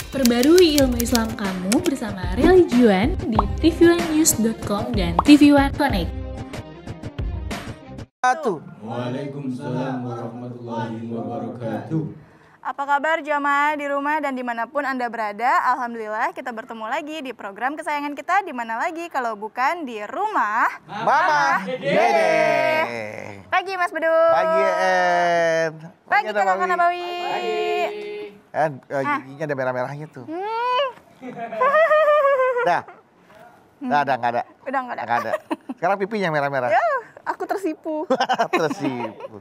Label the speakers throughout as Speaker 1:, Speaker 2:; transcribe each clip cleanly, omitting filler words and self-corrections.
Speaker 1: Perbarui ilmu Islam kamu bersama Religion di tv1news.com dan TV1 Connect.
Speaker 2: Waalaikumsalam warahmatullahi wabarakatuh.
Speaker 3: Apa kabar jamaah di rumah dan dimanapun Anda berada? Alhamdulillah kita bertemu lagi di program kesayangan kita. Di mana lagi kalau bukan di rumah
Speaker 4: Mama Dede.
Speaker 3: Pagi Mas Bedu.
Speaker 4: Pagi En.
Speaker 3: Pagi kakak Nabawi.
Speaker 4: En, giginya ada merah-merahnya tuh. Dah. Nggak ada.
Speaker 3: Udah nggak ada.
Speaker 4: Nggak ada. Sekarang pipinya yang merah-merah.
Speaker 3: Ya, aku tersipu.
Speaker 4: Tersipu.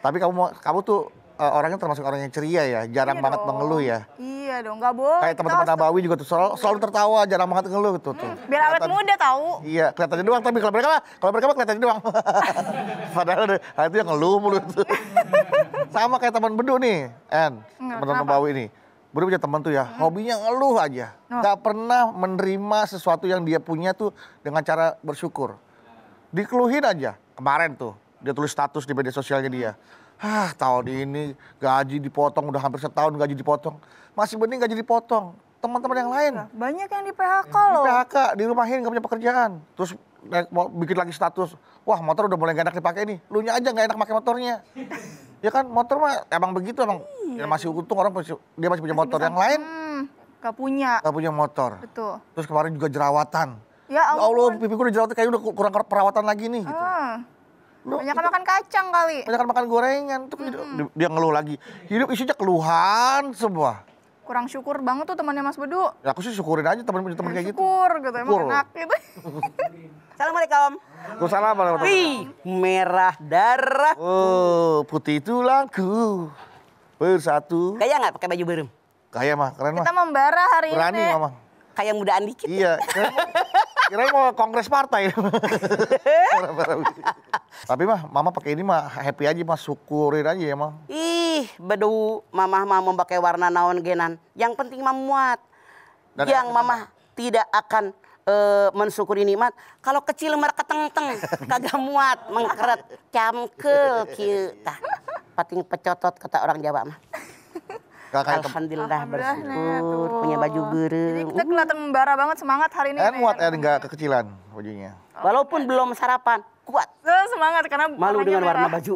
Speaker 4: Tapi kamu tuh orangnya termasuk orang yang ceria ya, jarang
Speaker 3: Iya
Speaker 4: banget
Speaker 3: dong.
Speaker 4: mengeluh ya.
Speaker 3: Iya dong, nggak boleh.
Speaker 4: Kayak teman-teman
Speaker 3: Kita harus-
Speaker 4: Nabawi juga tuh selalu tertawa, jarang banget ngeluh tuh.
Speaker 3: Biar awet muda tahu.
Speaker 4: Iya, kelihatannya doang, tapi kalau mereka mah kelihatannya doang. Padahal itu yang ngeluh mulu tuh. Sama kayak teman Bedu nih, En, teman
Speaker 3: kenapa?
Speaker 4: Nabawi ini. Bedu punya teman tuh ya, hobinya ngeluh aja. Nggak pernah menerima sesuatu yang dia punya tuh dengan cara bersyukur. Dikeluhin aja. Kemarin tuh, dia tulis status di media sosialnya dia. Tahun ini gaji dipotong, udah hampir setahun gaji dipotong. Masih mending gaji dipotong. Teman-teman yang lain
Speaker 3: Banyak yang di PHK loh.
Speaker 4: PHK, dirumahin gak punya pekerjaan. Terus mau bikin lagi status, wah motor udah mulai gak enak dipakai nih. Lu nya aja gak enak pakai motornya. Ya kan motor mah emang begitu emang. Ya masih untung orang dia masih punya motor. Yang lain
Speaker 3: Gak punya.
Speaker 4: gak punya motor.
Speaker 3: Betul.
Speaker 4: Terus kemarin juga jerawatan.
Speaker 3: Ya
Speaker 4: Ya Allah,
Speaker 3: ampun.
Speaker 4: pipiku udah jerawatan kayaknya udah kurang perawatan lagi nih gitu. Lu
Speaker 3: Banyak makan kacang kali.
Speaker 4: banyak makan gorengan tuh dia ngeluh lagi. Hidup isinya keluhan semua.
Speaker 3: Kurang syukur banget tuh temannya Mas Bedu.
Speaker 4: Ya aku sih syukurin aja temen kayak gitu.
Speaker 3: Syukur gitu, emang
Speaker 4: Syukur.
Speaker 3: enak gitu.
Speaker 5: Assalamualaikum.
Speaker 4: Waalaikumsalam warahmatullahi
Speaker 5: Wih, merah darah.
Speaker 4: Oh, putih tulangku bersatu.
Speaker 5: Gaya nggak pakai baju berem?
Speaker 4: Kayak mah, keren
Speaker 3: Kita
Speaker 4: mah.
Speaker 3: membara hari
Speaker 4: Berani
Speaker 3: ini.
Speaker 4: mama.
Speaker 5: Kayak mudaan dikit.
Speaker 4: Iya, kirain mau kongres partai. Tapi mah, mama pakai ini mah happy aja mah, syukurin aja ya mah.
Speaker 5: Ih, bedu mamah mah mau pakai warna naon genan. Yang penting mah muat.
Speaker 4: Dan
Speaker 5: Yang mamah tidak akan mensyukuri nikmat. Kalau kecil mereka teng-teng, kagak muat, mengkeret, camkel, kieu tah. Pating pecotot kata orang Jawa mah.
Speaker 4: Gak kayak
Speaker 5: Alhamdulillah
Speaker 3: Alhamdulillah,
Speaker 5: bersyukur
Speaker 3: tuh.
Speaker 5: punya baju
Speaker 3: Jadi
Speaker 5: berem.
Speaker 3: kita kelihatan membara banget semangat hari ini.
Speaker 4: muat nggak kekecilan bajunya.
Speaker 5: Walaupun belum sarapan, kuat.
Speaker 3: Semangat karena
Speaker 5: Malu
Speaker 3: warnanya
Speaker 5: dengan warna
Speaker 3: merah.
Speaker 5: baju.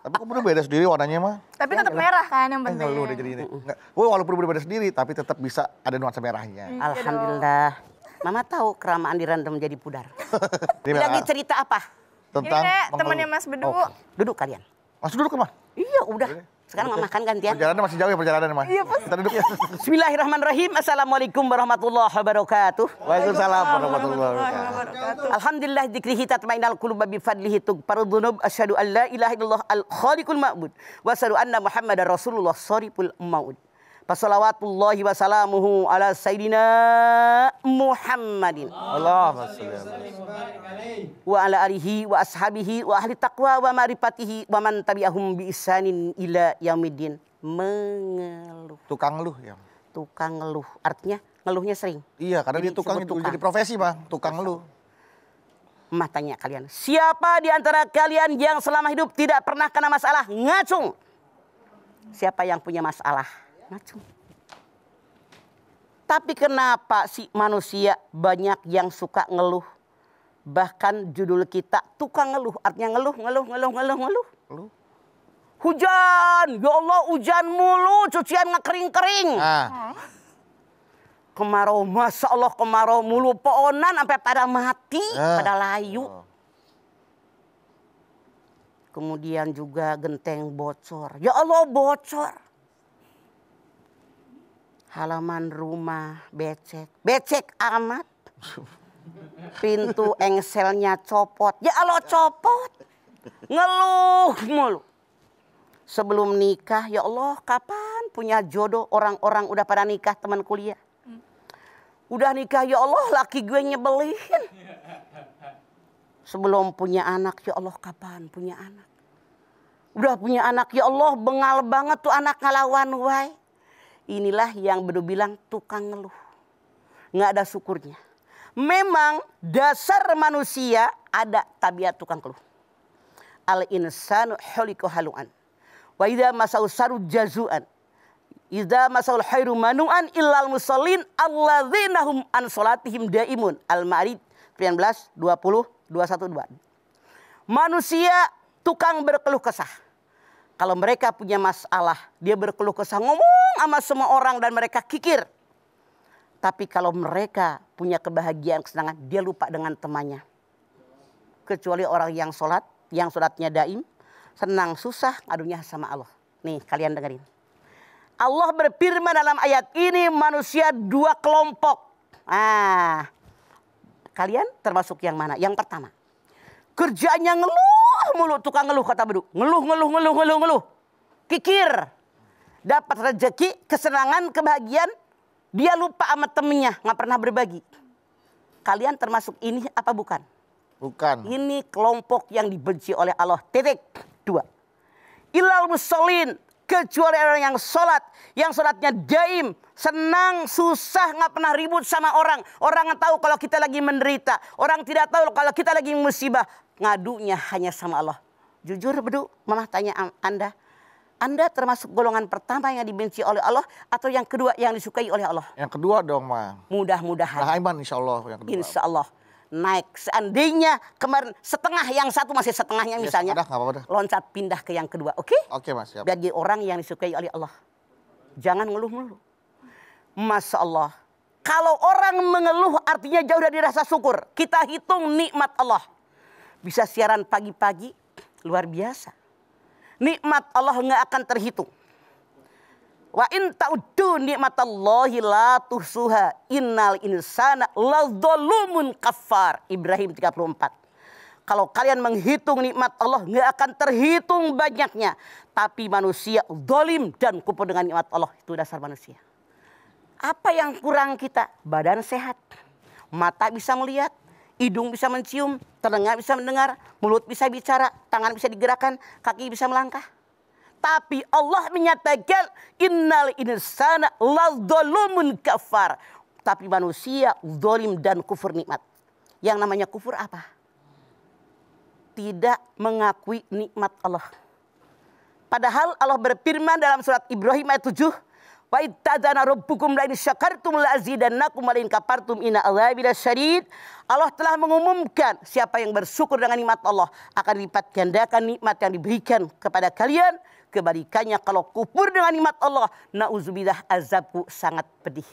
Speaker 4: Tapi kok bener beda sendiri warnanya mah.
Speaker 3: Tapi tetap merah kan yang penting.
Speaker 4: Enggak lu udah jadi ini. Enggak. Walaupun berbeda sendiri tapi tetap bisa ada nuansa merahnya.
Speaker 5: Alhamdulillah. Mama tahu keramaan di random jadi pudar.
Speaker 4: Ini
Speaker 5: Lagi cerita apa?
Speaker 3: Ini
Speaker 4: tentang
Speaker 3: Nek, temannya Mas Bedu.
Speaker 5: Duduk kalian.
Speaker 4: Masuk duduk mah.
Speaker 5: Iya udah. Sekarang mama makan gantian.
Speaker 4: Perjalanan masih jauh ya perjalanan mah. Iya, kita duduk ya.
Speaker 5: Bismillahirrahmanirrahim. Assalamualaikum warahmatullahi wabarakatuh.
Speaker 4: Waalaikumsalam warahmatullahi wabarakatuh.
Speaker 5: Alhamdulillah dzikrihi tatmainnal qulub bi fadlihi tughfaru dzunub asyhadu an la ilaha illallah al khaliqul ma'bud wa asyhadu anna muhammadar rasulullah shariful maud. Fassalawatullahi wa salamuhu ala sayyidina Muhammadin
Speaker 4: Allahumma sholli alaihi.
Speaker 5: wa ala alihi wa ashabihi wa ahli taqwa wa ma'rifatihi wa man tabi'ahum bi ihsanin ila yaumiddin. Mengeluh.
Speaker 4: Tukang ngeluh ya.
Speaker 5: Tukang ngeluh. Artinya ngeluhnya sering.
Speaker 4: Iya, karena
Speaker 5: Jadi
Speaker 4: dia tukang
Speaker 5: disebut
Speaker 4: itu
Speaker 5: tukang.
Speaker 4: jadi profesi bang, tukang ngeluh.
Speaker 5: Emak tanya kalian, siapa di antara kalian yang selama hidup tidak pernah kena masalah? Ngacung. Siapa yang punya masalah? Ngacung. Tapi kenapa sih manusia banyak yang suka ngeluh? Bahkan judul kita tukang ngeluh. Artinya ngeluh.
Speaker 4: Ngeluh.
Speaker 5: Hujan, ya Allah hujan mulu, cucian ngekering-kering.
Speaker 4: Nah,
Speaker 5: Kemarau, masya Allah kemarau mulu, pohonan sampai pada mati, pada layu. Kemudian juga genteng bocor. Ya Allah bocor. Halaman rumah becek. Becek amat. Pintu engselnya copot. Ya Allah copot. Ngeluh mulu. Sebelum nikah, ya Allah kapan punya jodoh? Orang-orang udah pada nikah teman kuliah. Udah nikah ya Allah laki gue nyebelin. Sebelum punya anak ya Allah kapan punya anak. Udah punya anak ya Allah bengal banget tuh anak ngelawan wae. Inilah yang Bedu bilang tukang ngeluh. Nggak ada syukurnya. Memang dasar manusia ada tabiat tukang keluh. Al insanu khuliqa halu'an. Wa idza masau saru jazuan. Idza masaul khairu manu'an illal musallin alladzina hum an salatihim daimun. Al-Ma'arij 19, 20, 21, 2. Manusia tukang berkeluh kesah. Kalau mereka punya masalah, dia berkeluh kesah, ngomong sama semua orang dan mereka kikir. Tapi kalau mereka punya kebahagiaan, kesenangan, dia lupa dengan temannya. Kecuali orang yang sholat, yang sholatnya daim, senang susah, ngadunya sama Allah. Nih kalian dengerin. Allah berfirman dalam ayat ini, manusia dua kelompok. Kalian termasuk yang mana? Yang pertama, kerjanya ngeluh mulu, tukang ngeluh kata beduk. Ngeluh. Kikir. Dapat rezeki, kesenangan, kebahagiaan, dia lupa sama temennya, nggak pernah berbagi. Kalian termasuk ini apa bukan?
Speaker 4: Bukan.
Speaker 5: Ini kelompok yang dibenci oleh Allah. Titik. 2. Ilal musallin, kecuali orang yang sholat, yang sholatnya daim, senang, susah, nggak pernah ribut sama orang. Orang nggak tahu kalau kita lagi menderita, orang tidak tahu kalau kita lagi musibah, ngadunya hanya sama Allah. Jujur bedu, mama tanya Anda termasuk golongan pertama yang dibenci oleh Allah atau yang kedua yang disukai oleh Allah?
Speaker 4: Yang kedua dong, Ma.
Speaker 5: Mudah-mudahan.
Speaker 4: Nah, iman insya Allah yang kedua.
Speaker 5: Insya Allah. Naik. Seandainya kemarin setengah, yang satu masih setengahnya misalnya.
Speaker 4: Udah, nggak apa-apa.
Speaker 5: Loncat pindah ke yang kedua. Oke?
Speaker 4: Oke, Mas. Siap.
Speaker 5: Bagi orang yang disukai oleh Allah. Jangan ngeluh-ngeluh. Masya Allah. Kalau orang mengeluh artinya jauh dari rasa syukur. Kita hitung nikmat Allah. Bisa siaran pagi-pagi. Luar biasa. Nikmat Allah nggak akan terhitung. Wa in ta'uddu nikmatallahi la tuhsuha innal insana ladzalumun kafar. Ibrahim 34. Kalau kalian menghitung nikmat Allah nggak akan terhitung banyaknya. Tapi manusia zalim dan kufur dengan nikmat Allah. Itu dasar manusia. Apa yang kurang kita? Badan sehat. Mata bisa melihat. Hidung bisa mencium. Telinga bisa mendengar. Mulut bisa bicara. Tangan bisa digerakkan. Kaki bisa melangkah. Tapi Allah menyatakan innal insana ladzalumun kafar. Tapi manusia zalim dan kufur nikmat. Yang namanya kufur apa? Tidak mengakui nikmat Allah. Padahal Allah berfirman dalam surat Ibrahim ayat 7, wa ittadzana rabbukum la in syakartum la azidannakum wa la in kafartum inna adzabi lasyadid. Allah telah mengumumkan siapa yang bersyukur dengan nikmat Allah akan dilipat gandakan nikmat yang diberikan kepada kalian. Kebalikannya kalau kufur dengan nikmat Allah, nauzubillah, azabku sangat pedih.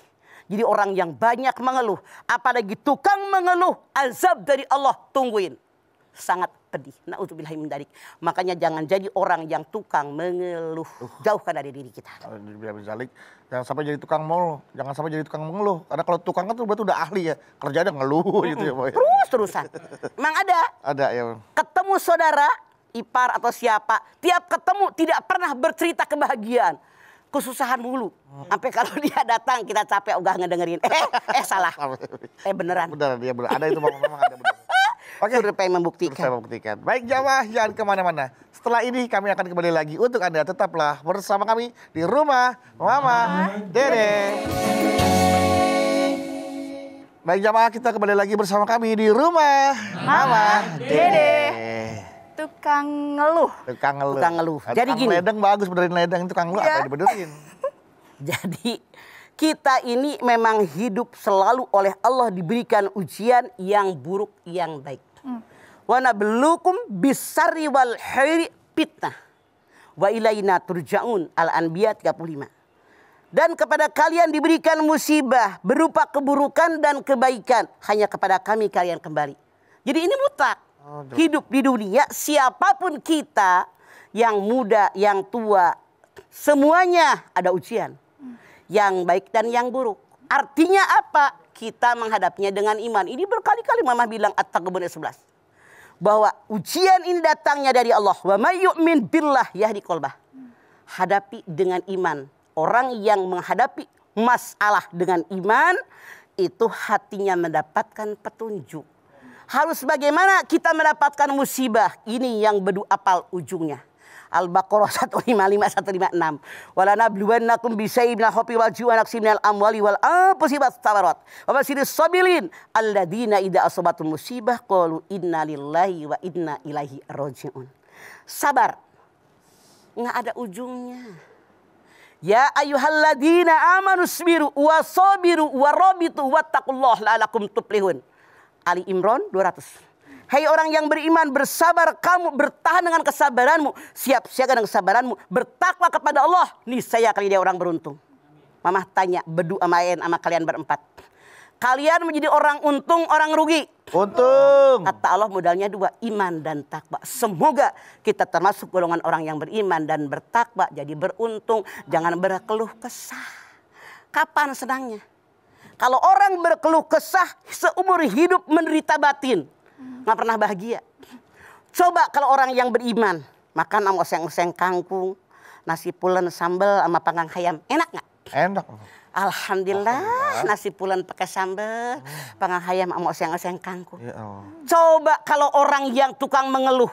Speaker 5: Jadi orang yang banyak mengeluh, apalagi tukang mengeluh, azab dari Allah tungguin. Sangat pedih. Nauzubillah min dzalik. Makanya jangan jadi orang yang tukang mengeluh. Jauhkan dari diri kita.
Speaker 4: Jangan sampai jadi tukang mengeluh. Jangan sampai jadi tukang mengeluh. Karena kalau tukang kan tuh berarti udah ahli ya. Kerjanya ngeluh gitu ya, Boy.
Speaker 5: Terus-terusan. Emang ada?
Speaker 4: Ada ya.
Speaker 5: Ketemu saudara, ipar atau siapa, tiap ketemu tidak pernah bercerita kebahagiaan. Kesusahan mulu. Sampai kalau dia datang kita capek ogah ngedengerin. Salah. Beneran.
Speaker 4: Beneran, dia bener. Ada itu memang ada bener. Oke,
Speaker 5: Survei membuktikan.
Speaker 4: Saya membuktikan. Baik jamaah, jangan kemana-mana. Setelah ini kami akan kembali lagi untuk Anda. Tetaplah bersama kami di Rumah Mama Dede. Baik jamaah, kita kembali lagi bersama kami di Rumah Mama Dede.
Speaker 3: Tukang ngeluh.
Speaker 4: Tukang ngeluh.
Speaker 5: Tukang ngeluh. Jadi
Speaker 4: Tukang
Speaker 5: gini.
Speaker 4: ledeng bagus, benerin ledeng. Tukang ngeluh apa yang dibenerin?
Speaker 5: Jadi kita ini memang hidup selalu oleh Allah diberikan ujian yang buruk, yang baik. Wa nabluukum bisarri wal khairi fitnah. Wa ilaina turja'un. Al-Anbiya 35. Dan kepada kalian diberikan musibah berupa keburukan dan kebaikan. Hanya kepada kami kalian kembali. Jadi ini mutlak. Hidup di dunia siapapun kita, yang muda, yang tua, semuanya ada ujian. Yang baik dan yang buruk. Artinya apa? Kita menghadapinya dengan iman. Ini berkali-kali Mama bilang At-Taghabun 11. Bahwa ujian ini datangnya dari Allah. Wa may yu'min billah yahdi qalbah. Hadapi dengan iman. Orang yang menghadapi masalah dengan iman, itu hatinya mendapatkan petunjuk. Harus bagaimana kita mendapatkan musibah. Ini yang bedu apal ujungnya. Al-Baqarah 155, 156. Walanabluwannakum bisyai'in minal khawfi wal ju'i wa naqsin minal amwali wal anfusi was thamarat. Wa basyiris sabirin alladzina idza asabatum musibah qalu inna lillahi wa inna ilaihi raji'un. Sabar. Enggak ada ujungnya. Ya ayyuhalladzina amanu sabiru wa sabiru wa rabitu wattaqullaha la'alakum tuflihun. Ali Imran 200. Hai orang yang beriman, bersabar kamu, bertahan dengan kesabaranmu, siap siaga dengan kesabaranmu, bertakwa kepada Allah, niscaya kalian dia orang beruntung. Mama tanya, Bedu sama kalian berempat. Kalian menjadi orang untung, orang rugi?
Speaker 4: Untung.
Speaker 5: Kata Allah modalnya dua, iman dan takwa. Semoga kita termasuk golongan orang yang beriman dan bertakwa, jadi beruntung. Jangan berkeluh kesah. Kapan senangnya? Kalau orang berkeluh kesah, seumur hidup menderita batin. Nggak pernah bahagia. Coba kalau orang yang beriman, makan sama oseng-oseng kangkung, nasi pulen sambal sama panggang ayam, enak nggak?
Speaker 4: Enak.
Speaker 5: Alhamdulillah, nasi pulen pakai sambal, panggang ayam sama oseng-oseng kangkung.
Speaker 4: Ya Allah.
Speaker 5: Coba kalau orang yang tukang mengeluh,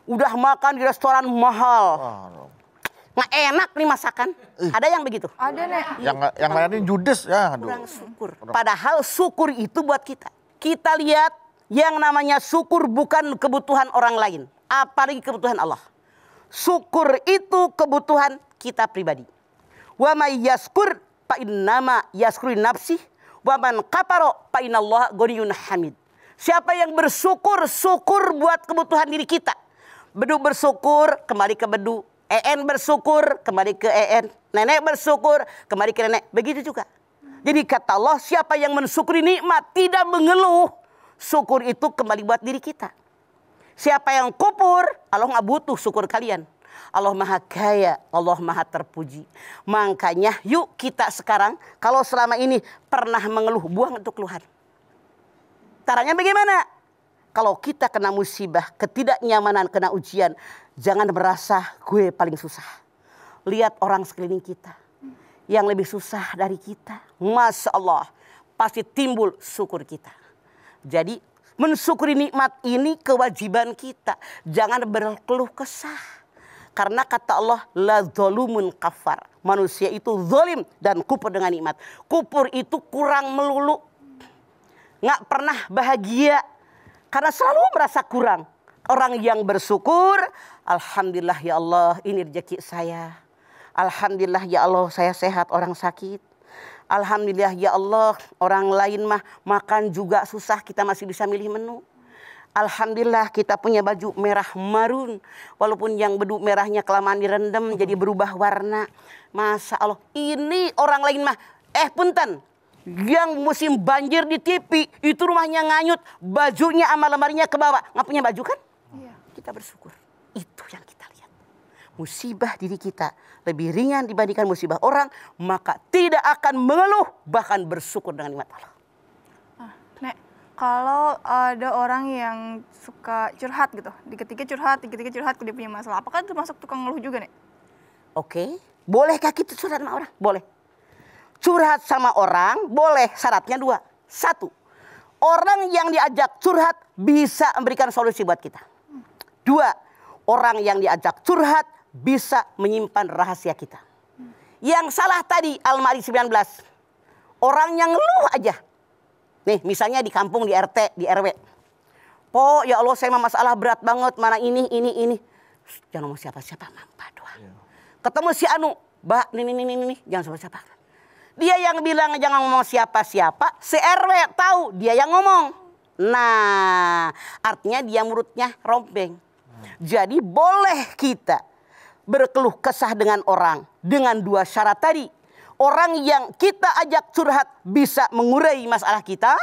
Speaker 5: udah makan di restoran mahal, nggak enak nih masakan. Ada yang begitu?
Speaker 3: Ada, Nek.
Speaker 4: Yang lainnya judes ya. Aduh.
Speaker 5: Kurang syukur. Padahal syukur itu buat kita. Kita lihat yang namanya syukur bukan kebutuhan orang lain, apalagi kebutuhan Allah. Syukur itu kebutuhan kita pribadi. Wa may yaskur fa innama yaskuri nafsi wa man kafara fa innallaha ghaniyyun hamid. Siapa yang bersyukur, syukur buat kebutuhan diri kita. Bedu bersyukur, kembali ke Bedu. En bersyukur, kembali ke En. Nenek bersyukur, kembali ke nenek. Begitu juga. Jadi kata Allah, siapa yang mensyukuri nikmat, tidak mengeluh, syukur itu kembali buat diri kita. Siapa yang kufur, Allah nggak butuh syukur kalian. Allah maha kaya, Allah maha terpuji. Makanya yuk kita sekarang, kalau selama ini pernah mengeluh, buang untuk keluhan. Caranya bagaimana? Kalau kita kena musibah, ketidaknyamanan, kena ujian, jangan merasa gue paling susah. Lihat orang sekeliling kita yang lebih susah dari kita. Masya Allah, pasti timbul syukur kita. Jadi mensyukuri nikmat ini kewajiban kita. Jangan berkeluh kesah. Karena kata Allah, la zalumun kafar. Manusia itu zalim dan kufur dengan nikmat. Kufur itu kurang melulu. Nggak pernah bahagia. Karena selalu merasa kurang. Orang yang bersyukur, alhamdulillah ya Allah, ini rezeki saya. Alhamdulillah ya Allah, saya sehat, orang sakit. Alhamdulillah ya Allah, orang lain mah makan juga susah, kita masih bisa milih menu. Alhamdulillah kita punya baju merah marun. Walaupun yang bedu merahnya kelamaan direndam jadi berubah warna. Masya Allah, ini orang lain mah, punten. Yang musim banjir di TV, itu rumahnya nganyut, bajunya sama lemarinya ke bawah. Nggak punya baju kan? Iya. Kita bersyukur. Itu yang kita lihat. Musibah diri kita lebih ringan dibandingkan musibah orang, maka tidak akan mengeluh, bahkan bersyukur dengan nikmat Allah.
Speaker 3: Nek, kalau ada orang yang suka curhat gitu, dikit-dikit curhat ke dia punya masalah, apakah itu masuk tukang ngeluh juga, Nek?
Speaker 5: Oke, bolehkah kita curhat sama orang? Boleh. Curhat sama orang boleh, syaratnya dua. Satu, orang yang diajak curhat bisa memberikan solusi buat kita. Dua, orang yang diajak curhat bisa menyimpan rahasia kita. Yang salah tadi, Al-Ma'arij 19. Orang yang ngeluh aja. Nih, misalnya di kampung, di RT, di RW. Po, ya Allah saya masalah berat banget, mana ini. Jangan ngomong siapa-siapa, mampa doang. Ketemu si Anu, Mbak, ini, jangan sama siapa. Dia yang bilang jangan ngomong siapa-siapa, si RW tahu dia yang ngomong. Nah, artinya dia mulutnya rompeng. Jadi boleh kita berkeluh kesah dengan orang dengan dua syarat tadi. Orang yang kita ajak curhat bisa mengurai masalah kita.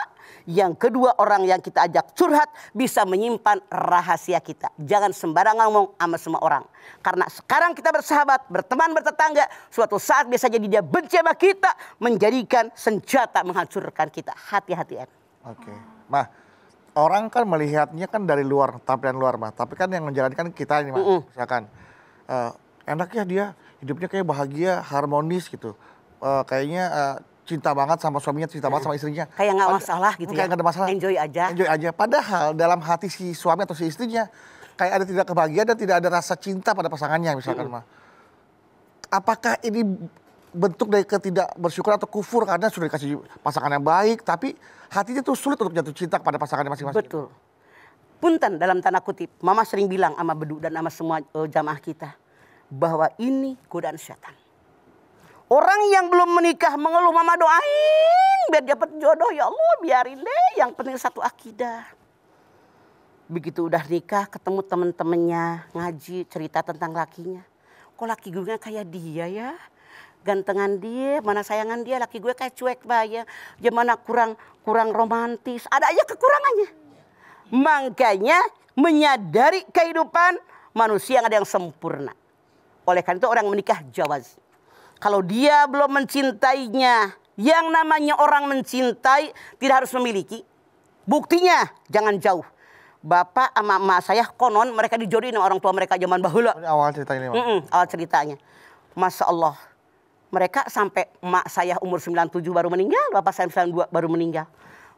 Speaker 5: Yang kedua, orang yang kita ajak curhat bisa menyimpan rahasia kita. Jangan sembarangan ngomong sama semua orang. Karena sekarang kita bersahabat, berteman, bertetangga. Suatu saat bisa jadi dia benci sama kita, menjadikan senjata menghancurkan kita. Hati-hatian.
Speaker 4: Oke. Mah, orang kan melihatnya kan dari luar, tampilan luar, Mah. Tapi kan yang menjalankan kita ini, Mah. Misalkan, enaknya dia hidupnya kayak bahagia, harmonis gitu. Kayaknya cinta banget sama suaminya, cinta banget sama istrinya.
Speaker 5: Kayak nggak masalah gitu ya.
Speaker 4: Kayak nggak ada masalah.
Speaker 5: Enjoy aja.
Speaker 4: Enjoy aja. Padahal dalam hati si suami atau si istrinya kayak ada tidak kebahagiaan dan tidak ada rasa cinta pada pasangannya misalkan, Mah. Apakah ini bentuk dari ketidakbersyukur atau kufur karena sudah dikasih pasangan yang baik, tapi hatinya tuh sulit untuk jatuh cinta kepada pasangannya masing-masing?
Speaker 5: Betul. Punten dalam tanda kutip, Mama sering bilang sama Bedu dan sama semua jamaah kita bahwa ini godaan setan. Orang yang belum menikah mengeluh, mama doain biar dapat jodoh. Ya Allah, biarin deh. Yang penting satu akidah. Begitu udah nikah, ketemu temen-temennya, ngaji, cerita tentang lakinya. Kok laki gue kayak dia ya? Gantengan dia, mana sayangan dia, laki gue kayak cuek bayar. Gimana kurang romantis, ada aja kekurangannya. Makanya menyadari kehidupan manusia yang ada yang sempurna. Oleh karena itu orang menikah jawaz. Kalau dia belum mencintainya, yang namanya orang mencintai tidak harus memiliki. Buktinya jangan jauh. Bapak sama emak saya konon mereka dijodohin sama orang tua mereka zaman bahula.
Speaker 4: Ini awal ceritanya nih,
Speaker 5: Awal ceritanya. Masya Allah. Mereka sampai emak saya umur 97 baru meninggal, bapak saya 92 baru meninggal.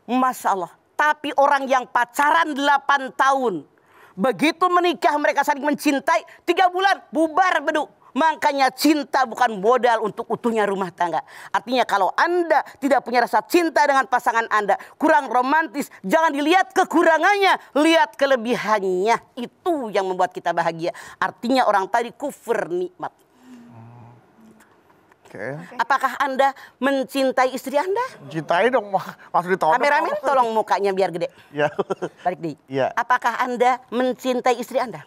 Speaker 5: Masya Allah. Tapi orang yang pacaran 8 tahun. Begitu menikah mereka saling mencintai, 3 bulan bubar beduk. Makanya cinta bukan modal untuk utuhnya rumah tangga. Artinya kalau Anda tidak punya rasa cinta dengan pasangan Anda, kurang romantis, jangan dilihat kekurangannya, lihat kelebihannya. Itu yang membuat kita bahagia. Artinya orang tadi kufur nikmat. Apakah Anda mencintai istri Anda?
Speaker 4: Cintai dong, maksud ditolong.
Speaker 5: Kameramen tolong mukanya biar gede.
Speaker 4: Ya.
Speaker 5: Balik deh.
Speaker 4: Ya.
Speaker 5: Apakah Anda mencintai istri Anda?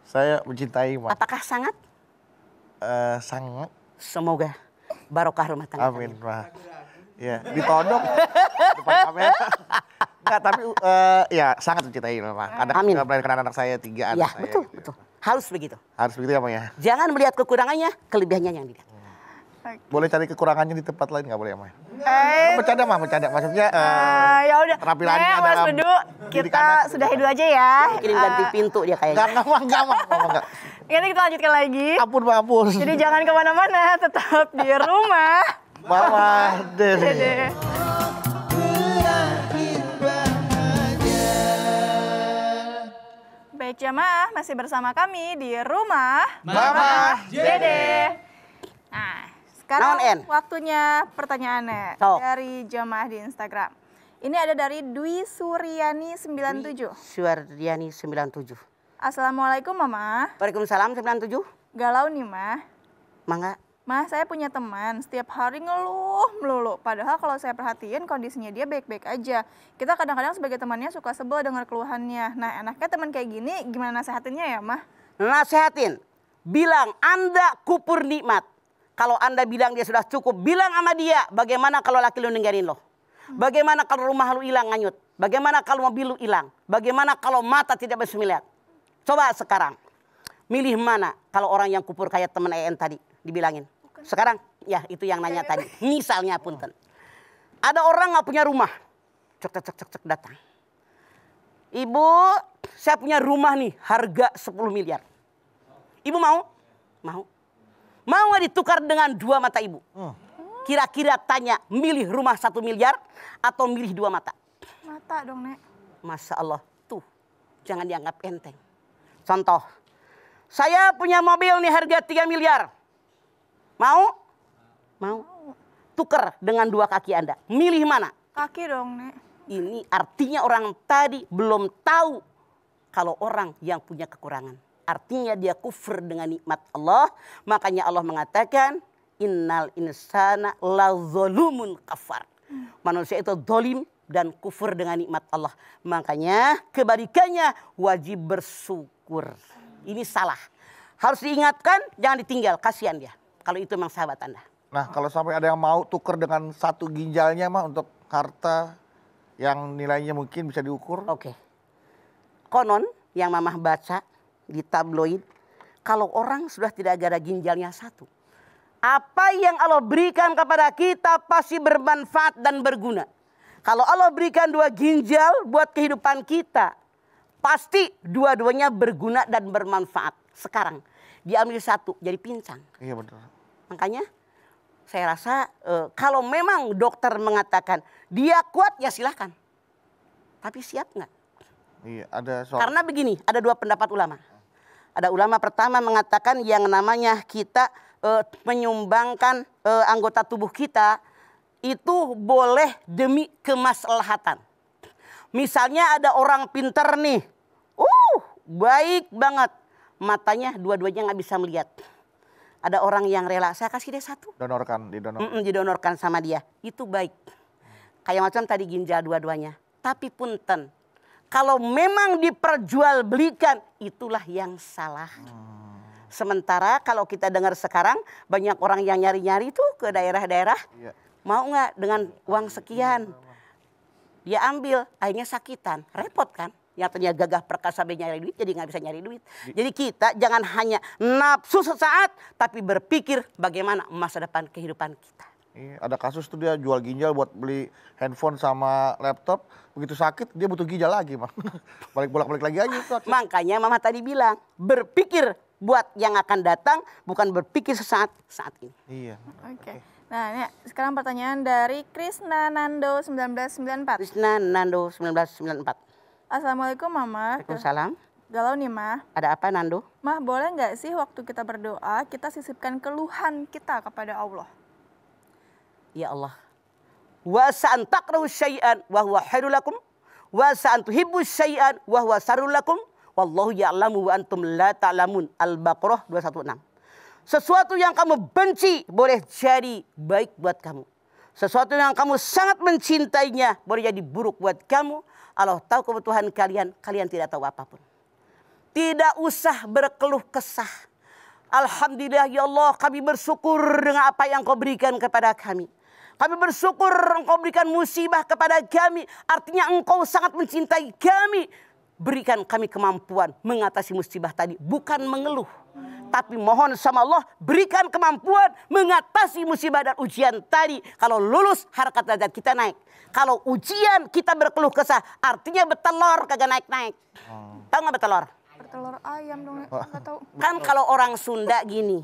Speaker 4: Saya mencintai, Ma.
Speaker 5: Apakah sangat?
Speaker 4: Sangat.
Speaker 5: Semoga barokah rumah tangga.
Speaker 4: Amin, Ma. Ya, ditodong depan kamera. Enggak, tapi ya sangat mencintai, Ma. Ada
Speaker 5: Amin.
Speaker 4: melahirkan anak saya 3 anak
Speaker 5: Ya,
Speaker 4: saya.
Speaker 5: betul,
Speaker 4: Gitu.
Speaker 5: betul. Harus begitu.
Speaker 4: Harus begitu ya, Ma ya.
Speaker 5: Jangan melihat kekurangannya, kelebihannya yang dilihat.
Speaker 4: Boleh cari kekurangannya di tempat lain nggak boleh, Ma? Bercanda, Ma, bercanda. Maksudnya
Speaker 3: Ya udah.
Speaker 4: keterampilannya
Speaker 3: Mas
Speaker 4: dalam
Speaker 3: Bedu,
Speaker 4: didik
Speaker 3: kita
Speaker 4: anak.
Speaker 3: sudahi dulu aja ya.
Speaker 5: Kirim ganti pintu dia kayaknya.
Speaker 4: Enggak, Ma.
Speaker 3: Nanti kita lanjutkan lagi.
Speaker 4: Ampun, Ma, ampun.
Speaker 3: Jadi jangan kemana-mana, tetap di rumah.
Speaker 4: Mama,
Speaker 3: Dede. Baik jamaah, masih bersama kami di rumah
Speaker 2: Mama
Speaker 3: Dede. Nah, sekarang
Speaker 5: Naon, En?
Speaker 3: waktunya pertanyaannya
Speaker 5: Sok.
Speaker 3: dari jamaah di Instagram. Ini ada dari Dwi Suryani 97.
Speaker 5: Suardiani 97.
Speaker 3: Assalamualaikum Mama.
Speaker 5: Waalaikumsalam 97.
Speaker 3: Galau nih Mah.
Speaker 5: Mangga.
Speaker 3: Mah, saya punya teman, setiap hari ngeluh melulu. Padahal kalau saya perhatiin kondisinya dia baik-baik aja. Kita kadang-kadang sebagai temannya suka sebel dengar keluhannya. Nah, enaknya teman kayak gini gimana nasehatinnya ya, Mah?
Speaker 5: Nasehatin. Bilang Anda kupur nikmat. Kalau Anda bilang dia sudah cukup, bilang sama dia bagaimana kalau laki lu ninggalin lo. Bagaimana kalau rumah lu hilang nganyut. Bagaimana kalau mobil lu hilang. Bagaimana kalau mata tidak bisa melihat. Coba sekarang. Milih mana kalau orang yang kupur kayak teman EN tadi. Dibilangin. Sekarang ya itu yang nanya tadi. Misalnya punten. Ada orang gak punya rumah. Cek datang. Ibu, saya punya rumah nih harga 10 miliar. Ibu mau? Mau. Mau gak ditukar dengan 2 mata ibu? Kira-kira tanya, milih rumah 1 miliar atau milih 2 mata?
Speaker 3: Mata dong, Nek.
Speaker 5: Masya Allah, tuh jangan dianggap enteng. Contoh, saya punya mobil nih harga 3 miliar. Mau? Mau. Tuker dengan 2 kaki Anda. Milih mana?
Speaker 3: Kaki dong, Nek.
Speaker 5: Ini artinya orang tadi belum tahu kalau orang yang punya kekurangan. Artinya dia kufur dengan nikmat Allah. Makanya Allah mengatakan, innal insana la zolumun kafar. Manusia itu dolim dan kufur dengan nikmat Allah. Makanya kebalikannya wajib bersyukur. Ini salah. Harus diingatkan, jangan ditinggal. Kasihan dia. Kalau itu memang sahabat Anda.
Speaker 4: Nah, kalau sampai ada yang mau tuker dengan 1 ginjalnya, mah untuk harta yang nilainya mungkin bisa diukur.
Speaker 5: Oke. Konon yang mamah baca di tabloid, kalau orang sudah tidak ada ginjalnya 1, apa yang Allah berikan kepada kita pasti bermanfaat dan berguna. Kalau Allah berikan 2 ginjal buat kehidupan kita, pasti dua-duanya berguna dan bermanfaat. Sekarang diambil 1 jadi pincang.
Speaker 4: Iya betul.
Speaker 5: Makanya saya rasa kalau memang dokter mengatakan dia kuat ya silahkan. Tapi siap nggak?
Speaker 4: Iya, ada soal.
Speaker 5: Karena begini, ada 2 pendapat ulama. Ada ulama pertama mengatakan yang namanya kita menyumbangkan anggota tubuh kita itu boleh demi kemaslahatan. Misalnya ada orang pintar nih, baik banget. Matanya dua-duanya nggak bisa melihat. Ada orang yang rela, saya kasih dia 1.
Speaker 4: Donorkan,
Speaker 5: Didonorkan sama dia. Itu baik. Kayak macam tadi ginjal dua-duanya. Tapi punten, kalau memang diperjualbelikan, itulah yang salah. Sementara kalau kita dengar sekarang, banyak orang yang nyari-nyari tuh ke daerah-daerah.
Speaker 4: Iya.
Speaker 5: Mau nggak dengan uang sekian? Dia ambil, akhirnya sakitan. Repot kan? Yang tadinya gagah perkasa nyari duit, jadi nggak bisa nyari duit. Jadi kita jangan hanya nafsu sesaat, tapi berpikir bagaimana masa depan kehidupan kita.
Speaker 4: Iya, ada kasus tuh dia jual ginjal buat beli handphone sama laptop. Begitu sakit dia butuh ginjal lagi, Mah. Bolak-balik lagi aja itu.
Speaker 5: Makanya Mama tadi bilang, berpikir buat yang akan datang, bukan berpikir saat ini.
Speaker 4: Iya.
Speaker 3: Oke. Nah, ini sekarang pertanyaan dari Krisna Nando 1994.
Speaker 5: Krisna Nando 1994.
Speaker 3: Assalamualaikum Mama.
Speaker 5: Waalaikumsalam.
Speaker 3: Galau nih Mah.
Speaker 5: Ada apa Nando?
Speaker 3: Mah, boleh nggak sih waktu kita berdoa kita sisipkan keluhan kita kepada Allah?
Speaker 5: Ya Allah. Wa sa'an takrahu syai'an wa huwa khairul lakum wa sa'an tuhibbu syai'an wa huwa syarrul lakum wallahu ya'lamu wa antum la ta'lamun. Al-Baqarah 216. Sesuatu yang kamu benci boleh jadi baik buat kamu. Sesuatu yang kamu sangat mencintainya boleh jadi buruk buat kamu. Allah tahu kebutuhan kalian, kalian tidak tahu apapun. Tidak usah berkeluh kesah. Alhamdulillah ya Allah, kami bersyukur dengan apa yang kau berikan kepada kami. Kami bersyukur engkau berikan musibah kepada kami. Artinya engkau sangat mencintai kami. Berikan kami kemampuan mengatasi musibah tadi. Bukan mengeluh. Tapi mohon sama Allah berikan kemampuan mengatasi musibah dan ujian tadi. Kalau lulus harkat derajat kita naik. Kalau ujian kita berkeluh kesah artinya betelor kagak naik-naik. Tahu nggak betelor?
Speaker 3: Bertelur ayam dong, nggak tahu.
Speaker 5: Kan kalau orang Sunda gini.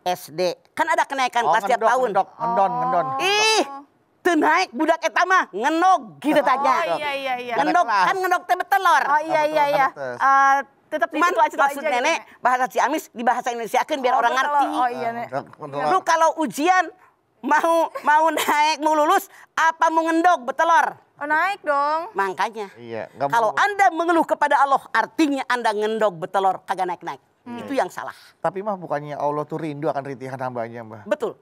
Speaker 5: SD. Kan ada kenaikan kelas tiap tahun.
Speaker 4: Ngendon.
Speaker 5: Ih, tenaik budak etama ngenog gitu tanya.
Speaker 3: Oh iya.
Speaker 5: Ngenog kan ngenog teh betelor.
Speaker 3: Oh iya. Tetap di
Speaker 5: Cuman
Speaker 3: situ aja
Speaker 5: maksud nenek bahasa Ciamis di bahasa Indonesiakan biar orang ngerti.
Speaker 3: Oh iya Nek.
Speaker 5: Lu kalau ujian mau naik mau lulus apa mau ngendog betelor?
Speaker 3: Oh naik dong.
Speaker 5: Makanya.
Speaker 4: Iya.
Speaker 5: Kalau Anda mengeluh kepada Allah artinya Anda ngendog betelor kagak naik-naik. Itu yang salah.
Speaker 4: Tapi Mah bukannya Allah tuh rindu akan rintihan hambanya, Mbah.
Speaker 5: Betul.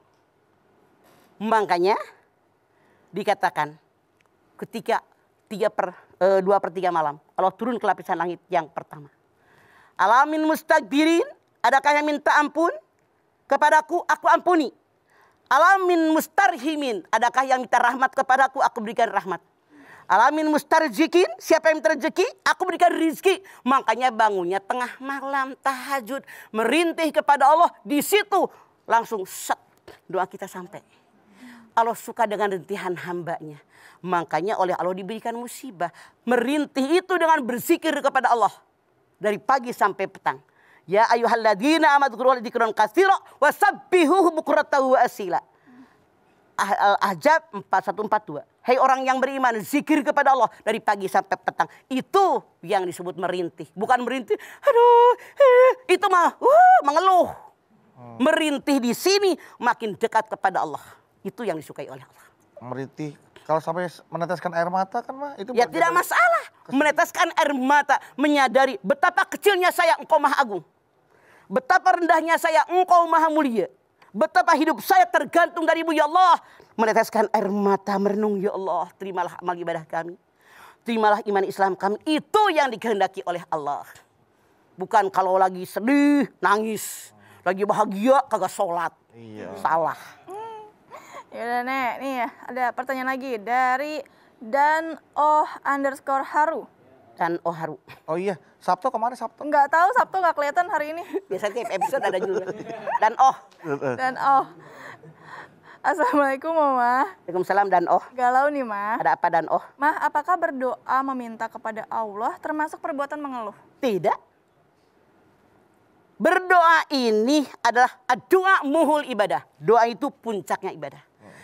Speaker 5: Makanya dikatakan ketika 2/3 malam Allah turun ke lapisan langit yang pertama. Alamin mustakbirin, adakah yang minta ampun kepadaku, aku ampuni. Alamin mustarhimin, adakah yang minta rahmat kepadaku, aku berikan rahmat. Alamin mustarjikin, siapa yang minta rezeki, aku berikan rizki. Makanya bangunnya tengah malam, tahajud, merintih kepada Allah. Di situ langsung set, doa kita sampai. Allah suka dengan rintihan hambanya. Makanya oleh Allah diberikan musibah. Merintih itu dengan berzikir kepada Allah. Dari pagi sampai petang. Ya ayyuhalladzina amanu dzkurullaha dzikran katsira wasabbihuhu bukratan wa asila. Al-Ahzab 4142. Hei orang yang beriman, zikir kepada Allah dari pagi sampai petang. Itu yang disebut merintih. Bukan merintih, aduh, itu mah mengeluh. Merintih di sini makin dekat kepada Allah. Itu yang disukai oleh Allah.
Speaker 4: Merintih. Kalau sampai meneteskan air mata kan Mah itu
Speaker 5: Ya tidak masalah. Meneteskan air mata, menyadari betapa kecilnya saya, engkau maha agung. Betapa rendahnya saya, engkau maha mulia. Betapa hidup saya tergantung darimu ya Allah. Meneteskan air mata merenung ya Allah. Terimalah amal ibadah kami. Terimalah iman Islam kami. Itu yang dikehendaki oleh Allah. Bukan kalau lagi sedih, nangis. Lagi bahagia, kagak sholat.
Speaker 4: Iya.
Speaker 5: Salah.
Speaker 3: Yaudah Nek, nih ya ada pertanyaan lagi dari Dan_Haru.
Speaker 5: Dan Haru.
Speaker 4: Oh iya, Sabtu kemarin Sabtu.
Speaker 3: Nggak tahu Sabtu nggak kelihatan hari ini.
Speaker 5: Biasanya tiap episode ada juga. Dan
Speaker 3: Assalamualaikum Mama.
Speaker 5: Waalaikumsalam dan
Speaker 3: Galau nih Mah.
Speaker 5: Ada apa dan
Speaker 3: Mah, apakah berdoa meminta kepada Allah termasuk perbuatan mengeluh?
Speaker 5: Tidak. Berdoa ini adalah doa muhul ibadah. Doa itu puncaknya ibadah.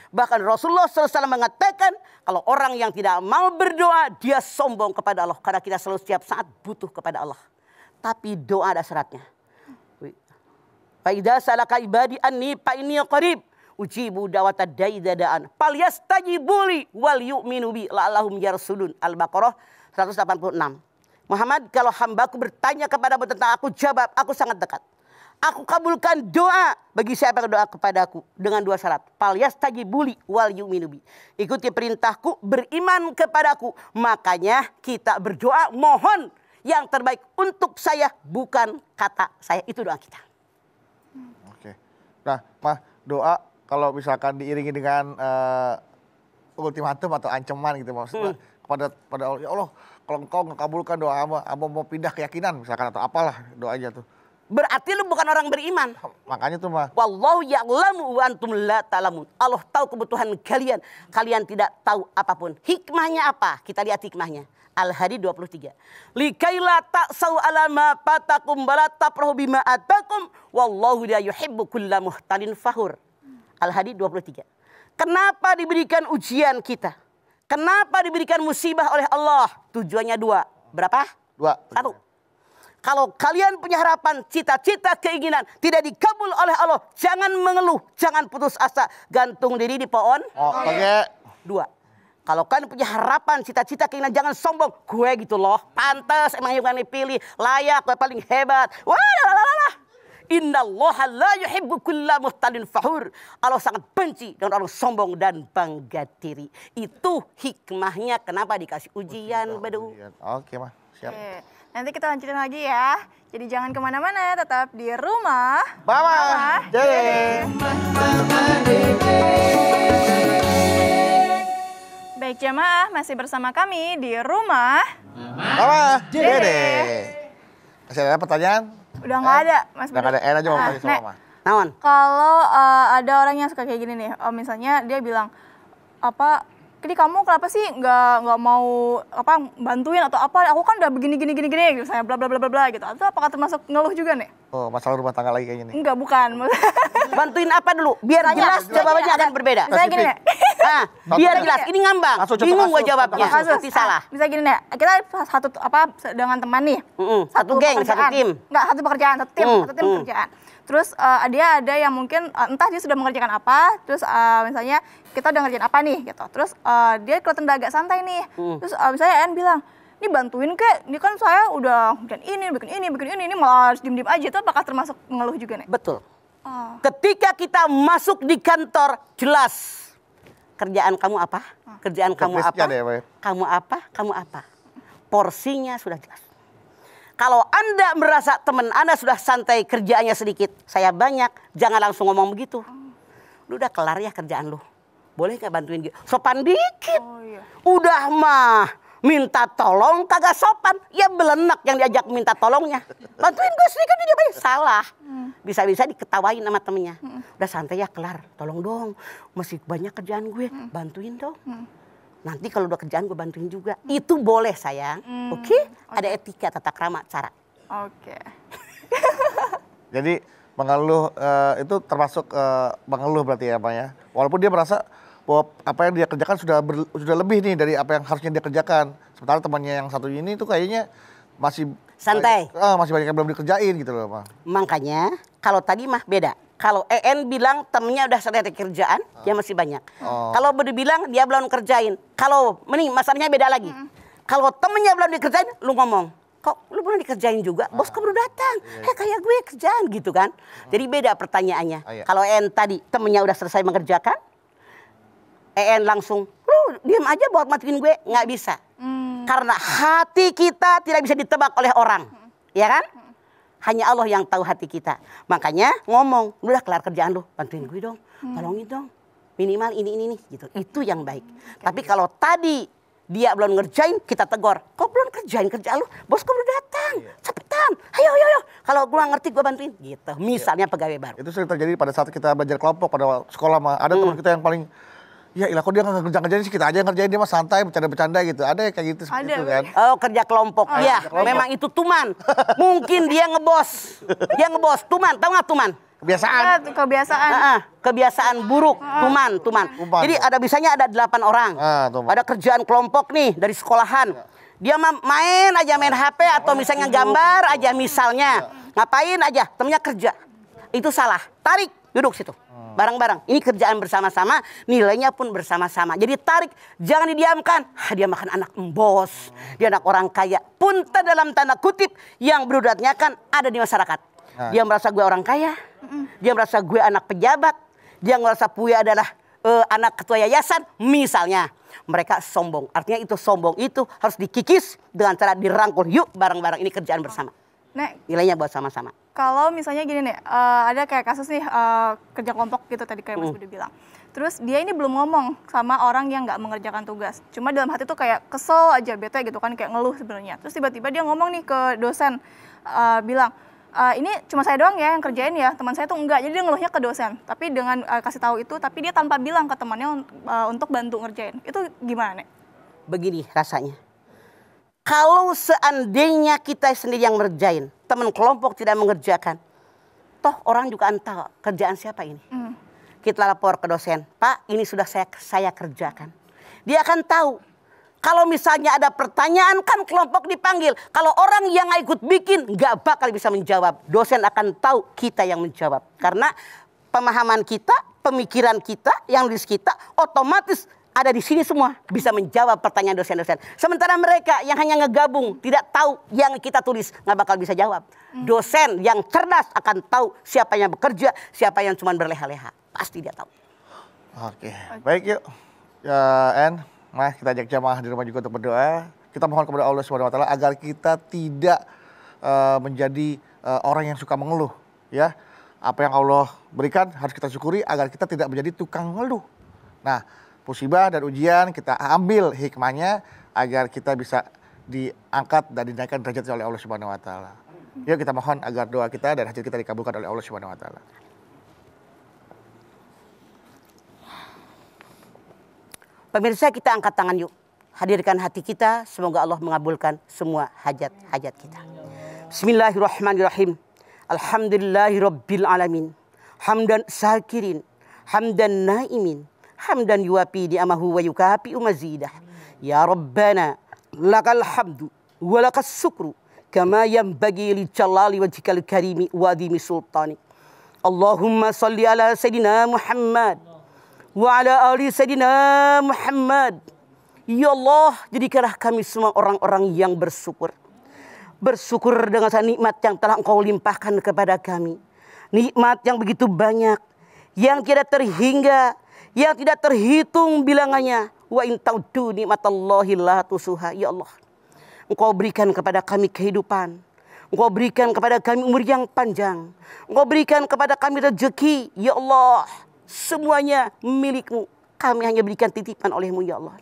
Speaker 5: Bahkan Rasulullah SAW mengatakan kalau orang yang tidak mau berdoa dia sombong kepada Allah. Karena kita selalu setiap saat butuh kepada Allah. Tapi doa ada syaratnya. Fa idza salaka ibadi anni fa inni qarib ujibu da'wata da'i dadaan falyastajibuli wal yu'minu bi la'allahum yarsulun. Al-Baqarah 186. Muhammad, kalau hambaku bertanya kepadamu tentang aku, jawab, aku sangat dekat. Aku kabulkan doa bagi siapa yang berdoa kepadaku dengan 2 syarat. Fal yastajibuli wal yu'minu bi. Ikuti perintahku, beriman kepadaku. Makanya kita berdoa mohon yang terbaik untuk saya, bukan kata saya. Itu doa kita.
Speaker 4: Oke. Nah, Mah, doa kalau misalkan diiringi dengan ultimatum atau ancaman gitu maksudnya kepada Allah, ya Allah, kalau engkau mengabulkan doa hamba mau pindah keyakinan misalkan atau apalah doanya tuh.
Speaker 5: Berarti lu bukan orang beriman.
Speaker 4: Makanya tuh Mah.
Speaker 5: Wallahu ya'lamu wa antum la ta'lamun. Allah tahu kebutuhan kalian. Kalian tidak tahu apapun. Hikmahnya apa? Kita lihat hikmahnya. Al-Hadid 23. Likaila ta'sau ala ma fatakum wa la tafrahu bima atakum wallahu la yuhibbu kulla muhtalin fakhur. Al-Hadid 23. Kenapa diberikan ujian kita? Kenapa diberikan musibah oleh Allah? Tujuannya 2. Berapa?
Speaker 4: 2.
Speaker 5: 1. Kalau kalian punya harapan, cita-cita, keinginan tidak dikabul oleh Allah, jangan mengeluh, jangan putus asa, gantung diri di pohon.
Speaker 4: Oh, oke.
Speaker 5: 2. Kalau kalian punya harapan, cita-cita, keinginan, jangan sombong. Gue gitu loh, pantas emang yang dipilih, layak, gue paling hebat. Wah, innallaha la yuhibbu kulla muhtalin fakhur. Allah sangat benci dengan orang sombong dan bangga diri. Itu hikmahnya kenapa dikasih ujian, Badu.
Speaker 4: Oke, Mah. Siap.
Speaker 3: Oke. Nanti kita lanjutin lagi ya. Jadi jangan kemana-mana, tetap di rumah.
Speaker 4: Mama Dede.
Speaker 3: Baik jamaah, masih bersama kami di rumah.
Speaker 4: Mama Dede. Masih ada pertanyaan?
Speaker 3: Udah nggak ada, Mas.
Speaker 4: Udah nggak ada, aja mau tanya sama
Speaker 3: Nek,
Speaker 4: Mama.
Speaker 5: Naon?
Speaker 3: kalau ada orang yang suka kayak gini nih, misalnya dia bilang apa? Jadi kamu kenapa sih nggak mau bantuin atau apa? Aku kan udah begini gitu, saya bla bla bla bla bla gitu. Atau apakah termasuk ngeluh juga nih?
Speaker 4: Oh, masalah rumah tangga lagi kayaknya nih.
Speaker 3: Enggak, bukan.
Speaker 5: Bantuin apa dulu? Biar jelas jawabannya akan berbeda.
Speaker 3: Misalnya gini nih.
Speaker 5: Ah, biar jelas. Ini ngambang. Bingung gue jawabnya.
Speaker 3: Kasus.
Speaker 5: Nanti salah.
Speaker 3: Misalnya gini nih, kita satu dengan teman nih.
Speaker 5: Satu geng, satu tim.
Speaker 3: Enggak, satu pekerjaan, satu tim pekerjaan. Terus dia ada yang mungkin entah dia sudah mengerjakan apa, terus misalnya kita udah ngerjain apa nih gitu. Terus dia kelihatan agak santai nih. Terus misalnya En bilang, "Ini bantuin kek, ini kan saya udah bikin ini malah harus diem-diem aja." Itu apakah termasuk mengeluh juga nih?
Speaker 5: Betul. Ketika kita masuk di kantor, jelas kerjaan kamu apa? Kerjaan kamu apa? Kamu apa? Kamu apa? Porsinya sudah jelas. Kalau Anda merasa teman Anda sudah santai, kerjaannya sedikit, saya banyak, jangan langsung ngomong begitu. Lu udah kelar ya kerjaan lu. Boleh gak bantuin dia? Sopan dikit.
Speaker 3: Oh, iya.
Speaker 5: Udah mah minta tolong kagak sopan. Ya belenak yang diajak minta tolongnya. Bantuin gue sedikit dia baik. Salah. Bisa-bisa diketawain sama temennya. Udah santai ya kelar. Tolong dong. Masih banyak kerjaan gue. Bantuin dong. Nanti kalau udah kerjaan gue bantuin juga. Itu boleh sayang. Oke? Ada etika, tata krama, cara.
Speaker 3: Oke.
Speaker 4: Jadi mengeluh itu termasuk mengeluh berarti ya Pak ya. Walaupun dia merasa bahwa apa yang dia kerjakan sudah lebih nih dari apa yang harusnya dia kerjakan. Sementara temannya yang satu ini tuh kayaknya masih
Speaker 5: santai.
Speaker 4: Masih banyak yang belum dikerjain gitu loh Pak.
Speaker 5: Makanya kalau tadi mah beda. Kalau EN bilang temennya udah selesai kerjaan, dia masih banyak. Kalau Budi bilang dia belum kerjain. Kalau mending masalahnya beda lagi. Kalau temennya belum dikerjain, lu ngomong, kok lu belum dikerjain juga? Bos kok baru datang? Kayak gue kerjaan gitu kan. Jadi beda pertanyaannya. Kalau EN tadi temennya udah selesai mengerjakan, EN langsung, lu diam aja buat matiin gue. Nggak bisa. Karena hati kita tidak bisa ditebak oleh orang. Ya kan? Hanya Allah yang tahu hati kita. Makanya ngomong, lu udah kelar kerjaan lu, bantuin gue dong, tolongin dong. Minimal ini gitu. Itu yang baik. Tapi kalau tadi dia belum ngerjain, kita tegur. Kok belum kerjain kerjaan lu? Bos kok belum datang? Cepetan. Ayo. Kalau gue ngerti gue bantuin. Gitu. Misalnya pegawai baru.
Speaker 4: Itu sering terjadi pada saat kita belajar kelompok pada sekolah mah. Ada teman kita yang paling ya ilah kok dia nggak ngerjain sih, kita aja yang ngerjain, dia mah santai bercanda-bercanda gitu. Ada kayak gitu seperti itu kan.
Speaker 5: Oh, kerja kelompok. Iya, memang itu tuman. Mungkin dia ngebos. Tuman, tahu nggak tuman?
Speaker 3: Kebiasaan.
Speaker 5: Kebiasaan buruk, tuman. Jadi bisanya ada 8 orang. Ada kerjaan kelompok nih dari sekolahan. Dia main HP atau misalnya gambar aja misalnya. Ngapain aja, temennya kerja. Itu salah. Tarik, duduk situ. Bareng-bareng. Ini kerjaan bersama-sama, nilainya pun bersama-sama. Jadi tarik, jangan didiamkan. Dia makan anak embos, dia anak orang kaya. Punten dalam tanda kutip yang berudatnya kan ada di masyarakat. Dia merasa gue orang kaya. Dia merasa gue anak pejabat. Dia merasa gue adalah anak ketua yayasan. Misalnya. Mereka sombong. Artinya itu sombong itu harus dikikis dengan cara dirangkul. Yuk bareng-bareng ini kerjaan bersama.
Speaker 3: Nek,
Speaker 5: Nilainya buat sama-sama.
Speaker 3: kalau misalnya gini nih, ada kayak kasus nih kerja kelompok gitu tadi kayak Mas Budi bilang. Terus dia ini belum ngomong sama orang yang nggak mengerjakan tugas. Cuma dalam hati tuh kayak kesel aja, bete gitu kan, kayak ngeluh sebenarnya. Terus tiba-tiba dia ngomong nih ke dosen, bilang, ini cuma saya doang ya yang kerjain ya, teman saya tuh enggak. Jadi dia ngeluhnya ke dosen. Tapi dengan kasih tahu itu, tapi dia tanpa bilang ke temannya untuk bantu ngerjain. Itu gimana nih?
Speaker 5: Begini rasanya. Kalau seandainya kita sendiri yang ngerjain, teman kelompok tidak mengerjakan, toh orang juga entah kerjaan siapa ini. Kita lapor ke dosen, Pak ini sudah saya kerjakan. Dia akan tahu. Kalau misalnya ada pertanyaan kan kelompok dipanggil. Kalau orang yang nggak ikut bikin nggak bakal bisa menjawab. Dosen akan tahu kita yang menjawab. Karena pemahaman kita, pemikiran kita, yang nulis kita otomatis ada di sini semua bisa menjawab pertanyaan dosen-dosen. Sementara mereka yang hanya ngegabung tidak tahu yang kita tulis nggak bakal bisa jawab. Dosen yang cerdas akan tahu siapa yang bekerja, siapa yang cuma berleha-leha. Pasti dia tahu.
Speaker 4: Oke, baik yuk. Ya, En, Mas, kita ajak jamaah di rumah juga untuk berdoa. Kita mohon kepada Allah SWT agar kita tidak menjadi orang yang suka mengeluh. Ya, apa yang Allah berikan harus kita syukuri agar kita tidak menjadi tukang mengeluh. Nah, musibah dan ujian kita ambil hikmahnya agar kita bisa diangkat dan dinaikkan derajat oleh Allah SWT. Yuk kita mohon agar doa kita dan hajat kita dikabulkan oleh Allah SWT.
Speaker 5: Pemirsa kita angkat tangan yuk. Hadirkan hati kita. Semoga Allah mengabulkan semua hajat-hajat kita. Bismillahirrahmanirrahim. Alhamdulillahirabbil alamin. Hamdan syakirin. Hamdan naimin. Hamdan yuwafi ni'amahu wa yukafi mazidah. Ya Rabbana lakal hamdu wa lakas syukru kama yanbaghi li jalali wajhikal karimi wa adhimi sultani. Allahumma salli ala sayyidina Muhammad wa ala ali sayyidina Muhammad. Ya Allah, jadikanlah kami semua orang-orang yang bersyukur. Bersyukur dengan nikmat yang telah Engkau limpahkan kepada kami. Nikmat yang begitu banyak, yang tidak terhingga, yang tidak terhitung bilangannya. Wa in ta'uddu nikmatallahi la tusuha. Ya Allah, Engkau berikan kepada kami kehidupan. Engkau berikan kepada kami umur yang panjang. Engkau berikan kepada kami rezeki. Ya Allah, semuanya milik-Mu. Kami hanya berikan titipan oleh-Mu ya Allah.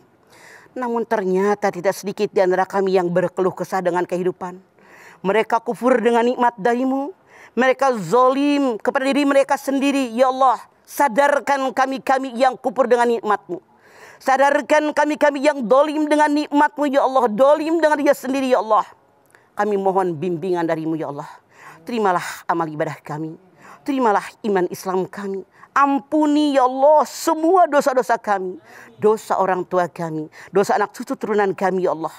Speaker 5: Namun ternyata tidak sedikit di antara kami yang berkeluh kesah dengan kehidupan. Mereka kufur dengan nikmat dari-Mu. Mereka zalim kepada diri mereka sendiri. Ya Allah, sadarkan kami-kami yang kufur dengan nikmat-Mu. Sadarkan kami-kami yang dolim dengan nikmat-Mu ya Allah. Dolim dengan dia sendiri ya Allah. Kami mohon bimbingan dari-Mu ya Allah. Terimalah amal ibadah kami. Terimalah iman Islam kami. Ampuni ya Allah semua dosa-dosa kami. Dosa orang tua kami. Dosa anak cucu turunan kami ya Allah.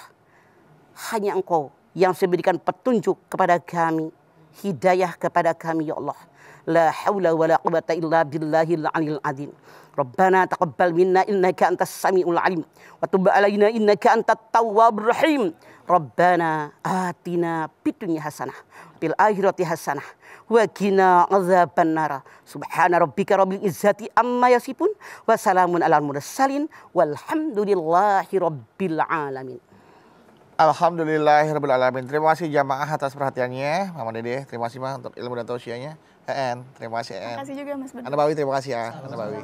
Speaker 5: Hanya Engkau yang memberikan petunjuk kepada kami. Hidayah kepada kami ya Allah. La haula wa la quwata illa billahil aliyil azim. Rabbana taqabbal minna innaka antas samiul alim. Wa tub alaina innaka antat tawwabur rahim. Rabbana atina fid dunya hasanah. Fil akhirati hasanah. Wa qina adzabannar. Subhana rabbika rabbil izzati amma yasifun wa salamun alal mursalin walhamdulillahi rabbil alamin.
Speaker 4: Alhamdulillahirabbil alamin. Terima kasih jamaah atas perhatiannya. Mama Dede, terima kasih Mah untuk ilmu dan tausiahnya. En, terima kasih En.
Speaker 3: Terima kasih juga Mas Budi.
Speaker 4: Anda Bawi, terima kasih ya. Anda Bawi.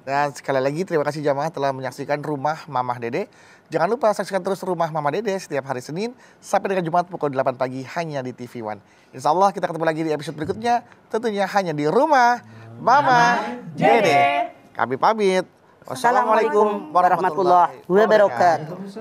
Speaker 4: Dan sekali lagi terima kasih jamaah telah menyaksikan Rumah Mamah Dede. Jangan lupa saksikan terus Rumah Mamah Dede setiap hari Senin sampai dengan Jumat pukul 8 pagi hanya di TV One. Insya Allah kita ketemu lagi di episode berikutnya. Tentunya hanya di Rumah Mamah Dede. Kami pamit.
Speaker 5: Wassalamualaikum warahmatullahi wabarakatuh.